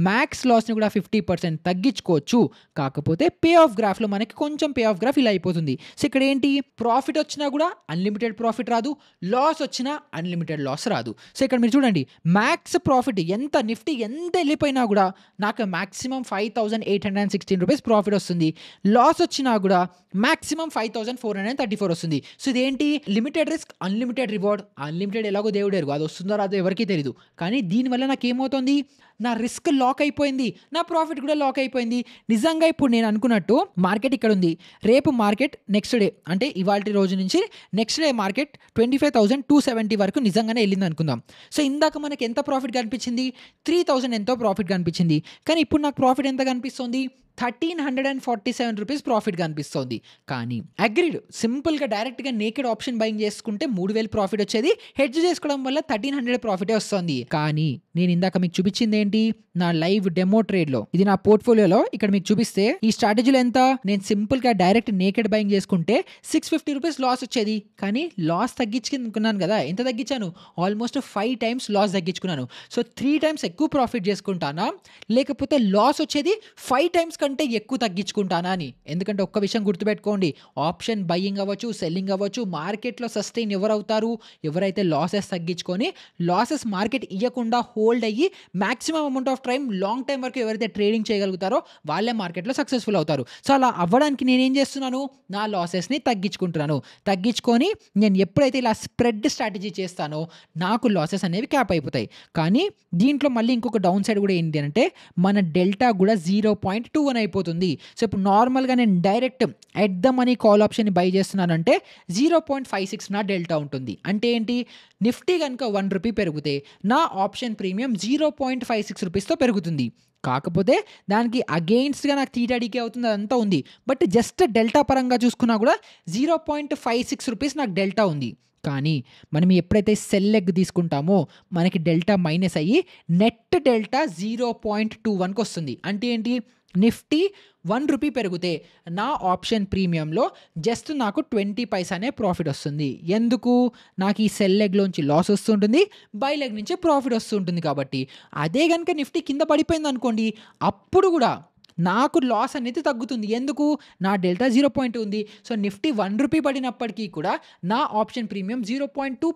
మ్యాక్స్ లాస్ని కూడా 50% తగ్గించుకోవచ్చు. కాకపోతే పే ఆఫ్ గ్రాఫ్లో మనకి కొంచెం పే ఆఫ్ గ్రాఫ్ ఇలా అయిపోతుంది. సో ఇక్కడ ఏంటి? ప్రాఫిట్ వచ్చినా కూడా అన్లిమిటెడ్ ప్రాఫిట్ రాదు, లాస్ వచ్చినా అన్లిమిటెడ్ లాస్ రాదు. సో ఇక్కడ మీరు చూడండి, మ్యాక్స్ ప్రాఫిట్ ఎంత నిఫ్టీ ఎంత వెళ్ళిపోయినా కూడా నాకు మ్యాక్సిమం 5,816 రూపీస్ ప్రాఫిట్ వస్తుంది. లాస్ వచ్చినా కూడా మ్యాక్సిమం 5,434 వస్తుంది. సో ఇదేంటి? Limited risk unlimited reward. Unlimited ఎలాగో దేవుడు ఎరుగు, అది వస్తుందో రాదో ఎవరికీ తెలియదు. కానీ దీనివల్ల నాకు ఏమవుతుంది? నా రిస్క్ లాక్ అయిపోయింది, నా ప్రాఫిట్ కూడా లాక్ అయిపోయింది. నిజంగా ఇప్పుడు నేను అనుకున్నట్టు మార్కెట్ ఇక్కడ ఉంది, రేపు మార్కెట్ నెక్స్ట్ డే అంటే ఇవాళ రోజు నుంచి నెక్స్ట్ డే మార్కెట్ 25,270 వరకు నిజంగానే వెళ్ళింది అనుకుందాం. సో ఇందాక మనకి ఎంత ప్రాఫిట్ కనిపించింది? 3,000 ఎంతో ప్రాఫిట్ కనిపించింది. కానీ ఇప్పుడు నాకు ప్రాఫిట్ ఎంత కనిపిస్తుంది? 1,347 రూపీస్ ప్రాఫిట్ కనిపిస్తుంది. కానీ అగ్రీడ్ సింపుల్గా డైరెక్ట్గా నేకెడ్ ఆప్షన్ బయింగ్ చేసుకుంటే 3,000 ప్రాఫిట్ వచ్చేది. హెడ్జ్ చేసుకోవడం వల్ల 1,300 ప్రాఫిటే వస్తుంది. కానీ నేను ఇందాక మీకు చూపించింది ఏంటి? ఏంటి? నా లైవ్ డెమో ట్రేడ్‌లో. ఇది నా పోర్ట్‌ఫోలియోలో ఇక్కడ మీకు చూపిస్తే ఈ స్ట్రాటజీలో ఎంత? నేను సింపుల్‌గా డైరెక్ట్ నేకెడ్ బయింగ్ చేసుకుంటే ₹650 లాస్ వచ్చేది. కానీ లాస్ తగ్గించుకున్నాను కదా! ఎంత తగ్గించాను? ఆల్మోస్ట్ 5 టైమ్స్ లాస్ తగ్గించుకున్నాను. సో 3 టైమ్స్ ఎక్కువ ప్రాఫిట్ చేసుకుంటానా? లేకపోతే లాస్ వచ్చేది 5 టైమ్స్ కంటే ఎక్కువ తగ్గించుకుంటానా అని. ఎందుకంటే ఒక్క విషయం గుర్తుపెట్టుకోండి. ఆప్షన్ బయింగ్ అవ్వచ్చు, సెల్లింగ్ అవ్వచ్చు, మార్కెట్‌లో సస్టైన్ ఎవరవుతారు? ఎవరైతే లాసెస్ తగ్గించుకొని లాసెస్ మార్కెట్ ఇయ్యకుండా హోల్డ్ అయ్యి maximum amount of time long time వరకు ఎవరైతే ట్రేడింగ్ చేయగలుగుతారో వాళ్ళే మార్కెట్‌లో సక్సెస్‌ఫుల్ అవుతారు. సో అలా అవ్వడానికి నేనేం చేస్తున్నాను? నా లాసెస్‌ని తగ్గించుకుంటున్నాను. తగ్గించుకొని నేను ఎప్పుడైతే ఇలా స్ప్రెడ్ స్ట్రాటజీ చేస్తానో నాకు లాసెస్ అనేవి క్యాప్ అయిపోతాయి. కానీ దీంట్లో మళ్ళీ ఇంకొక డౌన్ సైడ్ కూడా ఏంటి అంటే మన డెల్టా కూడా 0.21 అయిపోతుంది. సో ఇప్పుడు నార్మల్‌గా నేను direct at the money call ఆప్షన్‌ని బై చేస్తున్నానంటే 0.56 నా డెల్టా ఉంటుంది. అంటే ఏంటి? నిఫ్టీ గనుక ₹1 పెరిగితే నా ఆప్షన్ ప్రీమియం ₹0.56తో పెరుగుతుంది. కాకపోతే దానికి అగెయిన్స్ట్‌గా నాకు థీటాడీకే అవుతుంది అదంతా ఉంది. బట్ జస్ట్ డెల్టా పరంగా చూసుకున్నా కూడా ₹0.56 నాకు డెల్టా ఉంది. కానీ మనం ఎప్పుడైతే సెల్ లెగ్ తీసుకుంటామో మనకి డెల్టా మైనస్ అయ్యి నెట్ డెల్టా 0.21కి వస్తుంది. అంటే ఏంటి? నిఫ్టీ ₹1 పెరిగితే నా ఆప్షన్ ప్రీమియంలో జస్ట్ నాకు 20 పైసానే ప్రాఫిట్ వస్తుంది. ఎందుకు? నాకు ఈ సెల్ లెగ్‌లోంచి లాస్ వస్తుంటుంది. బై లెగ్ నుంచి ప్రాఫిట్ వస్తుంటుంది కాబట్టి. అదే గనుక నిఫ్టీ కింద పడిపోయిందనుకోండి అప్పుడు కూడా నాకు లాస్ అనేది తగ్గుతుంది. ఎందుకు? నా డెల్టా 0.2 ఉంది. సో నిఫ్టీ ₹1 పడినప్పటికీ కూడా నా ఆప్షన్ ప్రీమియం 0.2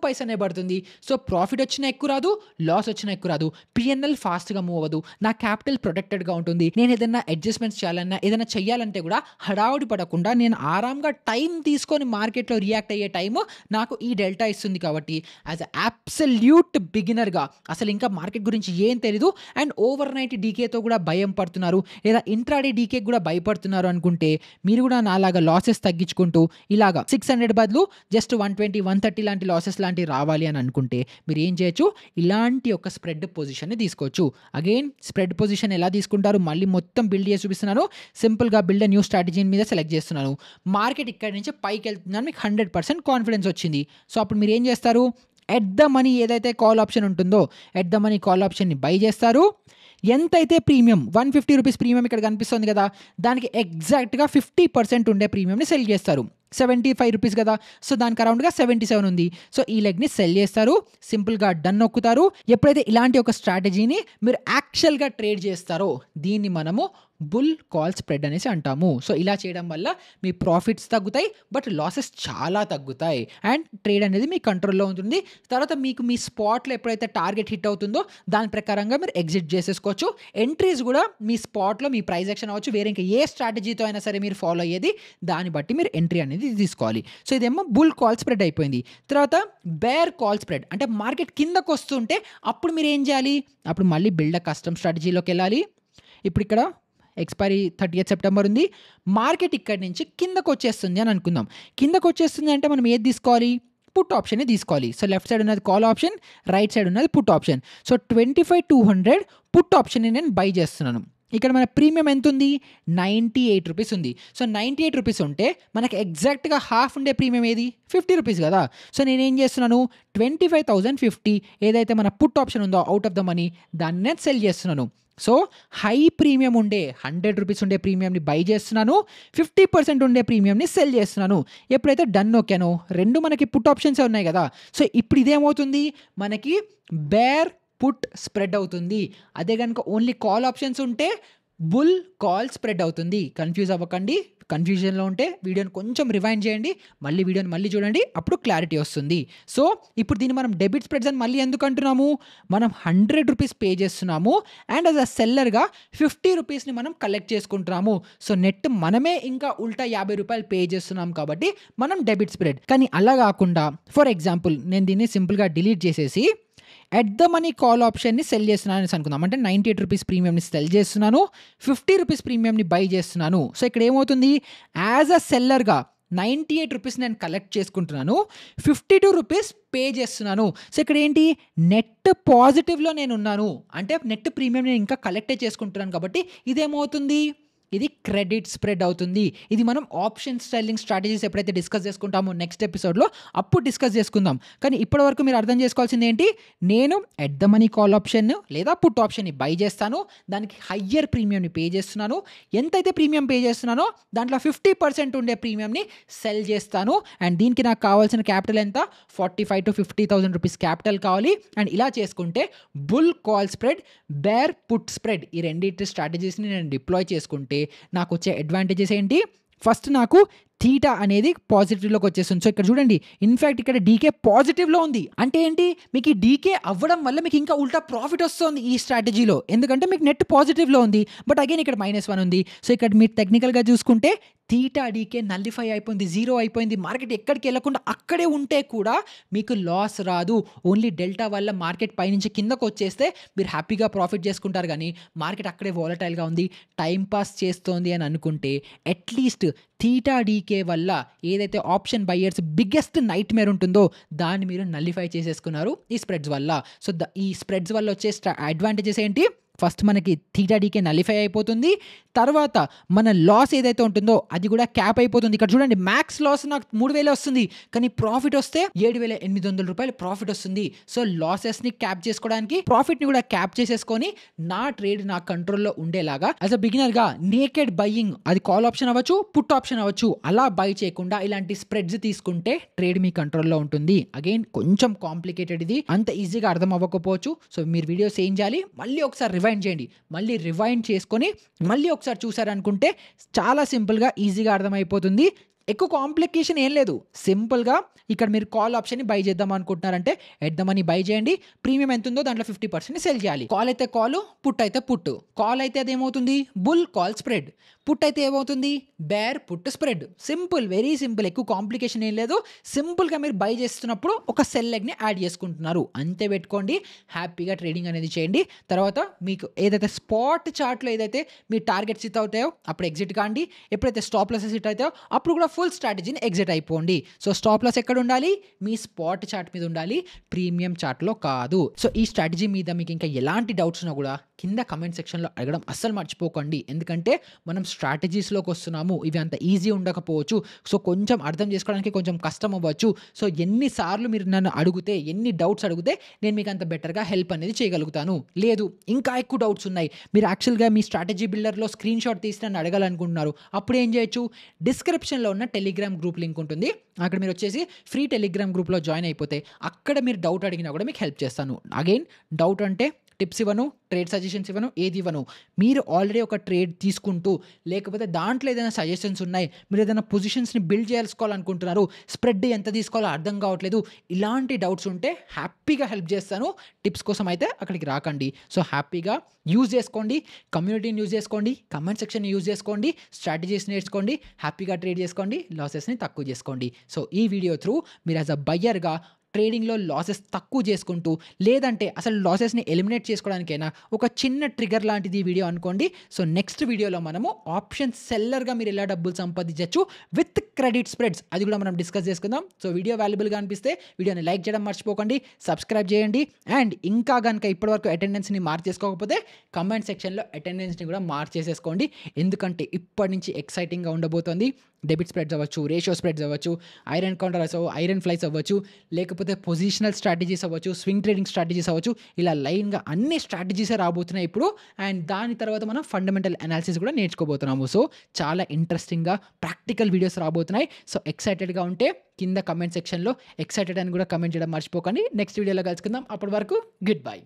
పైసనే పడుతుంది. సో ప్రాఫిట్ వచ్చినా ఎక్కువ రాదు, లాస్ వచ్చినా ఎక్కువ రాదు. పీఎన్ఎల్ ఫాస్ట్‌గా మూవ్ అవ్వదు. నా క్యాపిటల్ ప్రొటెక్టెడ్‌గా ఉంటుంది. నేను ఏదైనా అడ్జస్ట్‌మెంట్స్ చేయాలన్నా, ఏదైనా చేయాలంటే కూడా హడావుడి పడకుండా నేను ఆరాంగా టైం తీసుకొని మార్కెట్‌లో రియాక్ట్ అయ్యే టైము నాకు ఈ డెల్టా ఇస్తుంది కాబట్టి యాజ్ ఎ అబ్సల్యూట్ బిగినర్‌గా అసలు ఇంకా మార్కెట్ గురించి ఏం తెలీదు అండ్ ఓవర్ నైట్ డీకేతో కూడా భయం పడుతున్నారు లేదా ఇంట్రాడే డీకే కూడా భయపడుతున్నారు అనుకుంటే మీరు కూడా నాలాగా లాసెస్ తగ్గించుకుంటూ ఇలాగా 600 బదులు జస్ట్ 120, 130 లాంటి లాసెస్ లాంటివి రావాలి అని అనుకుంటే మీరు ఏం చేయొచ్చు? ఇలాంటి ఒక స్ప్రెడ్ పొజిషన్ని తీసుకోవచ్చు. అగైన్ స్ప్రెడ్ పొజిషన్ ఎలా తీసుకుంటారు? మళ్ళీ మొత్తం బిల్డ్ చేసి చూపిస్తున్నాను. సింపుల్‌గా బిల్డ్ న్యూ స్ట్రాటజీ మీద సెలెక్ట్ చేస్తున్నాను. మార్కెట్ ఇక్కడి నుంచి పైకి వెళ్తుందని మీకు 100% కాన్ఫిడెన్స్ వచ్చింది. సో అప్పుడు మీరు ఏం చేస్తారు? ఎట్ ద మనీ ఏదైతే కాల్ ఆప్షన్ ఉంటుందో ఎట్ ద మనీ కాల్ ఆప్షన్‌ని బై చేస్తారు. ఎంతైతే ప్రీమియం ₹150 ప్రీమియం ఇక్కడ కనిపిస్తుంది కదా! దానికి ఎగ్జాక్ట్‌గా 50% ఉండే ప్రీమియంని సెల్ చేస్తారు. ₹75 కదా! సో దానికి అరౌండ్‌గా 77 ఉంది. సో ఈ లెగ్‌ని సెల్ చేస్తారు. సింపుల్‌గా డన్ నొక్కుతారు. ఎప్పుడైతే ఇలాంటి ఒక స్ట్రాటజీని మీరు యాక్చువల్‌గా ట్రేడ్ చేస్తారో దీన్ని మనము బుల్ కాల్ స్ప్రెడ్ అనేసి అంటాము. సో ఇలా చేయడం వల్ల మీ ప్రాఫిట్స్ తగ్గుతాయి. బట్ లాసెస్ చాలా తగ్గుతాయి. అండ్ ట్రేడ్ అనేది మీ కంట్రోల్‌లో ఉంటుంది. తర్వాత మీకు మీ స్పాట్‌లో ఎప్పుడైతే టార్గెట్ హిట్ అవుతుందో దాని ప్రకారంగా మీరు ఎగ్జిట్ చేసేసుకోవచ్చు. ఎంట్రీస్ కూడా మీ స్పాట్‌లో మీ ప్రైస్ యాక్షన్ అవ్వచ్చు. వేరే ఇంకా ఏ స్ట్రాటజీతో అయినా సరే మీరు ఫాలో అయ్యేది దాన్ని బట్టి మీరు ఎంట్రీ అనేది తీసుకోవాలి. సో ఇదేమో బుల్ కాల్ స్ప్రెడ్ అయిపోయింది. తర్వాత బేర్ కాల్ స్ప్రెడ్ అంటే మార్కెట్ కిందకు వస్తుంటే అప్పుడు మీరు ఏం చేయాలి? అప్పుడు మళ్ళీ బిల్డ్ కస్టమ్ స్ట్రాటజీలోకి వెళ్ళాలి. ఇప్పుడు ఇక్కడ ఎక్స్‌పైరీ 30th సెప్టెంబర్ ఉంది. మార్కెట్ ఇక్కడి నుంచి కిందకు వచ్చేస్తుంది అని అనుకుందాం. కిందకు వచ్చేస్తుంది అంటే మనం ఏది తీసుకోవాలి? పుట్ ఆప్షన్‌ని తీసుకోవాలి. సో లెఫ్ట్ సైడ్ ఉన్నది కాల్ ఆప్షన్, రైట్ సైడ్ ఉన్నది పుట్ ఆప్షన్. సో 25,200 పుట్ ఆప్షన్‌ని నేను బై చేస్తున్నాను. ఇక్కడ మన ప్రీమియం ఎంతుంది? ₹98 ఉంది. సో ₹98 ఉంటే మనకి ఎగ్జాక్ట్‌గా హాఫ్ ఉండే ప్రీమియం ఏది? ₹50 కదా! సో నేనేం చేస్తున్నాను? 25,050 ఏదైతే మన పుట్ ఆప్షన్ ఉందో ఔట్ ఆఫ్ ద మనీ దాన్ని నేను సెల్ చేస్తున్నాను. సో హై ప్రీమియం ఉండే ₹100 ఉండే ప్రీమియంని బై చేస్తున్నాను. 50% ఉండే ప్రీమియంని సెల్ చేస్తున్నాను. ఎప్పుడైతే డన్ నొక్కానో 2 మనకి పుట్ ఆప్షన్సే ఉన్నాయి కదా! సో ఇప్పుడు ఇదేమవుతుంది? మనకి బేర్ పుట్ స్ప్రెడ్ అవుతుంది. అదే గనుక ఓన్లీ కాల్ ఆప్షన్స్ ఉంటే బుల్ కాల్ స్ప్రెడ్ అవుతుంది. కన్‌ఫ్యూజ్ అవ్వకండి. కన్‌ఫ్యూజన్‌లో ఉంటే వీడియోని కొంచెం రివైండ్ చేయండి. వీడియోని మళ్ళీ చూడండి. అప్పుడు క్లారిటీ వస్తుంది. సో ఇప్పుడు దీన్ని మనం డెబిట్ స్ప్రెడ్స్ అని మళ్ళీ ఎందుకు అంటున్నాము? మనం ₹100 పే చేస్తున్నాము. అండ్ యాస్ ఎ సెల్లర్‌గా ₹50ని మనం కలెక్ట్ చేసుకుంటున్నాము. సో నెట్ మనమే ఇంకా ఉల్టా ₹50 పే చేస్తున్నాం కాబట్టి మనం డెబిట్ స్ప్రెడ్. కానీ అలా కాకుండా ఫర్ ఎగ్జాంపుల్ నేను దీన్ని సింపుల్‌గా డిలీట్ చేసేసి ఎట్ ద మనీ కాల్ ఆప్షన్‌ని సెల్ చేస్తున్నాను అనేసి అనుకుందాం. అంటే ₹98 ప్రీమియంని సెల్ చేస్తున్నాను. ₹50 ప్రీమియంని బై చేస్తున్నాను. సో ఇక్కడ ఏమవుతుంది? యాస్ ఎ సెల్లర్‌గా ₹98 నేను కలెక్ట్ చేసుకుంటున్నాను. ₹52 పే చేస్తున్నాను. సో ఇక్కడ ఏంటి? నెట్ పాజిటివ్‌లో నేనున్నాను. అంటే నెట్ ప్రీమియం నేను ఇంకా కలెక్టే చేసుకుంటున్నాను కాబట్టి ఇదేమవుతుంది? ఇది క్రెడిట్ స్ప్రెడ్ అవుతుంది. ఇది మనం ఆప్షన్ సెల్లింగ్ స్ట్రాటజీస్ ఎప్పుడైతే డిస్కస్ చేసుకుంటామో నెక్స్ట్ ఎపిసోడ్‌లో అప్పుడు డిస్కస్ చేసుకుందాం. కానీ ఇప్పటివరకు మీరు అర్థం చేసుకోవాల్సింది ఏంటి? నేను at the money call option లేదా పుట్ ఆప్షన్‌ని బై చేస్తాను. దానికి హయ్యర్ ప్రీమియంని పే చేస్తున్నాను. ఎంతైతే ప్రీమియం పే చేస్తున్నానో దాంట్లో 50% ఉండే ప్రీమియంని సెల్ చేస్తాను. అండ్ దీనికి నాకు కావాల్సిన క్యాపిటల్ ఎంత? 45,000-50,000 రూపీస్ క్యాపిటల్ కావాలి. అండ్ ఇలా చేసుకుంటే bull call spread, bear put spread ఈ రెండిటి స్ట్రాటజీస్‌ని నేను డిప్లాయ్ చేసుకుంటే నాకు వచ్చే అడ్వాంటేజెస్ ఏంటి? ఫస్ట్ నాకు థీటా అనేది పాజిటివ్‌లోకి వచ్చేస్తుంది. సో ఇక్కడ చూడండి, ఇన్‌ఫాక్ట్ ఇక్కడ డీకే పాజిటివ్‌లో ఉంది. అంటే ఏంటి? మీకు ఈ డీకే అవ్వడం వల్ల మీకు ఇంకా ఉల్టా ప్రాఫిట్ వస్తుంది ఈ స్ట్రాటజీలో. ఎందుకంటే మీకు నెట్ పాజిటివ్‌లో ఉంది. బట్ అగైన్ ఇక్కడ -1 ఉంది. సో ఇక్కడ మీరు టెక్నికల్‌గా చూసుకుంటే థీటా డీకే నల్లిఫై అయిపోయింది. జీరో అయిపోయింది. మార్కెట్ ఎక్కడికి వెళ్ళకుండా అక్కడే ఉంటే కూడా మీకు లాస్ రాదు. ఓన్లీ డెల్టా వల్ల మార్కెట్ పైనుంచి కిందకు వచ్చేస్తే మీరు హ్యాపీగా ప్రాఫిట్ చేసుకుంటారు. కానీ మార్కెట్ అక్కడే వాలటైల్‌గా ఉంది, టైం పాస్ చేస్తోంది అని అనుకుంటే అట్లీస్ట్ థీటా డీకే వల్ల ఏదైతే ఆప్షన్ బయ్యర్స్ బిగ్గెస్ట్ నైట్‌మేర్ ఉంటుందో దాన్ని మీరు నల్లిఫై చేసేసుకున్నారు ఈ స్ప్రెడ్స్ వల్ల. సో ఈ స్ప్రెడ్స్ వల్ల వచ్చే అడ్వాంటేజెస్ ఏంటి? ఫస్ట్ మనకి థీటా డీకే నల్లిఫై అయిపోతుంది. తర్వాత మన లాస్ ఏదైతే ఉంటుందో అది కూడా క్యాప్ అయిపోతుంది. ఇక్కడ చూడండి, మ్యాక్స్ లాస్ నాకు 3,000 వస్తుంది. కానీ ప్రాఫిట్ వస్తే 7,800 రూపాయలు ప్రాఫిట్ వస్తుంది. సో లాసెస్ని క్యాప్ చేసుకోవడానికి ప్రాఫిట్ని కూడా క్యాప్ చేసేసుకొని నా ట్రేడ్ నా కంట్రోల్లో ఉండేలాగా యాజ్ అ బిగినర్గా నేకెడ్ బయ్యింగ్, అది కాల్ ఆప్షన్ అవ్వచ్చు, పుట్ ఆప్షన్ అవ్వచ్చు, అలా బై చేయకుండా ఇలాంటి స్ప్రెడ్స్ తీసుకుంటే ట్రేడ్ మీ కంట్రోల్లో ఉంటుంది. అగైన్ కొంచెం కాంప్లికేటెడ్, ఇది అంత ఈజీగా అర్థం అవ్వకపోవచ్చు. సో మీరు వీడియోస్ ఏం చేయాలి, మళ్ళీ ఒకసారి రివైండ్ చేయండి. మళ్ళీ రివైండ్ చేసుకొని మళ్ళీ ఒకసారి చూసారనుకుంటే చాలా సింపుల్గా ఈజీగా అర్థమైపోతుంది. ఎక్కువ కాంప్లికేషన్ ఏం లేదు. సింపుల్గా ఇక్కడ మీరు కాల్ ఆప్షన్ని బై చేద్దాం అనుకుంటున్నారంటే ఎట్ ద మనీ బై చేయండి. ప్రీమియం ఎంత ఉందో దాంట్లో 50% సెల్ చేయాలి. కాల్ అయితే కాల్, పుట్ అయితే పుట్. కాల్ అయితే అది ఏమవుతుంది? Bull call spread. పుట్ అయితే ఏమవుతుంది? Bear put spread. Simple, very simple. ఎక్కువ కాంప్లికేషన్ ఏం లేదు. సింపుల్గా మీరు బై చేస్తున్నప్పుడు ఒక సెల్ లెగ్ని యాడ్ చేసుకుంటున్నారు, అంతే. పెట్టుకోండి, హ్యాపీగా ట్రేడింగ్ అనేది చేయండి. తర్వాత మీకు ఏదైతే స్పాట్ చార్ట్లో ఏదైతే మీ టార్గెట్స్ హిట్ అవుతాయో అప్పుడు ఎగ్జిట్ కాండి. ఎప్పుడైతే స్టాప్ లాసెస్ హిట్ అవుతాయో అప్పుడు కూడా ఫుల్ స్ట్రాటజీని ఎగ్జిట్ అయిపోండి. సో స్టాప్ లాస్ ఎక్కడ ఉండాలి? మీ స్పాట్ చార్ట్ మీద ఉండాలి, ప్రీమియం చార్ట్లో కాదు. సో ఈ స్ట్రాటజీ మీద మీకు ఇంకా ఎలాంటి డౌట్స్ ఉన్నా కూడా కింద కమెంట్ సెక్షన్లో అడగడం అస్సలు మర్చిపోకండి. ఎందుకంటే మనం స్ట్రాటజీస్లోకి వస్తున్నాము, ఇవి అంత ఈజీ ఉండకపోవచ్చు. సో కొంచెం అర్థం చేసుకోవడానికి కొంచెం కష్టం అవ్వచ్చు. సో ఎన్నిసార్లు మీరు నన్ను అడిగితే, ఎన్ని డౌట్స్ అడిగితే నేను మీకు అంత బెటర్గా హెల్ప్ అనేది చేయగలుగుతాను. లేదు ఇంకా ఎక్కువ డౌట్స్ ఉన్నాయి, మీరు యాక్చువల్గా మీ స్ట్రాటజీ బిల్డర్లో స్క్రీన్ షాట్ తీసి నన్ను అడగాలనుకుంటున్నారు, అప్పుడు ఏం చేయొచ్చు? డిస్క్రిప్షన్లో ఉన్న టెలిగ్రామ్ గ్రూప్ లింక్ ఉంటుంది. అక్కడ మీరు వచ్చేసి ఫ్రీ టెలిగ్రామ్ గ్రూప్లో జాయిన్ అయిపోతే అక్కడ మీరు డౌట్ అడిగినా కూడా మీకు హెల్ప్ చేస్తాను. అగైన్ డౌట్ అంటే టిప్స్ ఇవ్వను, ట్రేడ్ సజెషన్స్ ఇవ్వను, ఏది ఇవ్వను. మీరు ఆల్రెడీ ఒక ట్రేడ్ తీసుకుంటూ, లేకపోతే దాంట్లో ఏదైనా సజెషన్స్ ఉన్నాయి, మీరు ఏదైనా పొజిషన్స్ని బిల్డ్ చేసుకోవాలనుకుంటున్నారు, స్ప్రెడ్ ఎంత తీసుకోవాలో అర్థం కావట్లేదు, ఇలాంటి డౌట్స్ ఉంటే హ్యాపీగా హెల్ప్ చేస్తాను. టిప్స్ కోసం అయితే అక్కడికి రాకండి. సో హ్యాపీగా యూజ్ చేసుకోండి, కమ్యూనిటీని యూజ్ చేసుకోండి, కమెంట్ సెక్షన్ని యూజ్ చేసుకోండి, స్ట్రాటజీస్ నేర్చుకోండి, హ్యాపీగా ట్రేడ్ చేసుకోండి, లాసెస్ని తక్కువ చేసుకోండి. సో ఈ వీడియో త్రూ మీరు యాజ్ అ బయ్యర్గా ట్రేడింగ్లో లాసెస్ తక్కువ చేసుకుంటూ, లేదంటే అసలు లాసెస్ని ఎలిమినేట్ చేసుకోవడానికైనా ఒక చిన్న ట్రిగర్ లాంటిది ఈ వీడియో అనుకోండి. సో నెక్స్ట్ వీడియోలో మనము ఆప్షన్ సెల్లర్గా మీరు ఎలా డబ్బులు సంపాదించవచ్చు విత్ క్రెడిట్ స్ప్రెడ్స్, అది కూడా మనం డిస్కస్ చేసుకుందాం. సో వీడియో వాల్యుబుల్గా అనిపిస్తే వీడియోని లైక్ చేయడం మర్చిపోకండి, సబ్స్క్రైబ్ చేయండి. అండ్ ఇంకా కనుక ఇప్పటివరకు అటెండెన్స్ని మార్చేసుకోకపోతే కమెంట్ సెక్షన్లో అటెండెన్స్ని కూడా మార్చేసేసుకోండి. ఎందుకంటే ఇప్పటి నుంచి ఎక్సైటింగ్గా ఉండబోతోంది. డెబిట్ స్ప్రెడ్స్ అవ్వచ్చు, రేషియో స్ప్రెడ్స్ అవ్వచ్చు, ఐరన్ కౌంటర్ ఐరన్ ఫ్లైస్ అవ్వచ్చు, లేకపోతే పొజిషనల్ స్ట్రాటజీస్ అవ్వచ్చు, స్వింగ్ ట్రేడింగ్ స్ట్రాటజీస్ అవ్వచ్చు, ఇలా లైన్గా అన్ని స్ట్రాటజీసే రాబోతున్నాయి ఇప్పుడు. అండ్ దాని తర్వాత మనం ఫండమెంటల్ అనాలిసిస్ కూడా నేర్చుకోబోతున్నాము. సో చాలా ఇంట్రెస్టింగ్గా ప్రాక్టికల్ వీడియోస్ రాబోతున్నాయి. సో ఎక్సైటెడ్గా ఉంటే కింద కమెంట్ సెక్షన్లో ఎక్సైటెడ్ అని కూడా కమెంట్ చేయడం మర్చిపోకండి. నెక్స్ట్ వీడియోలో కలుసుకుందాం. అప్పటి వరకు గుడ్ బై.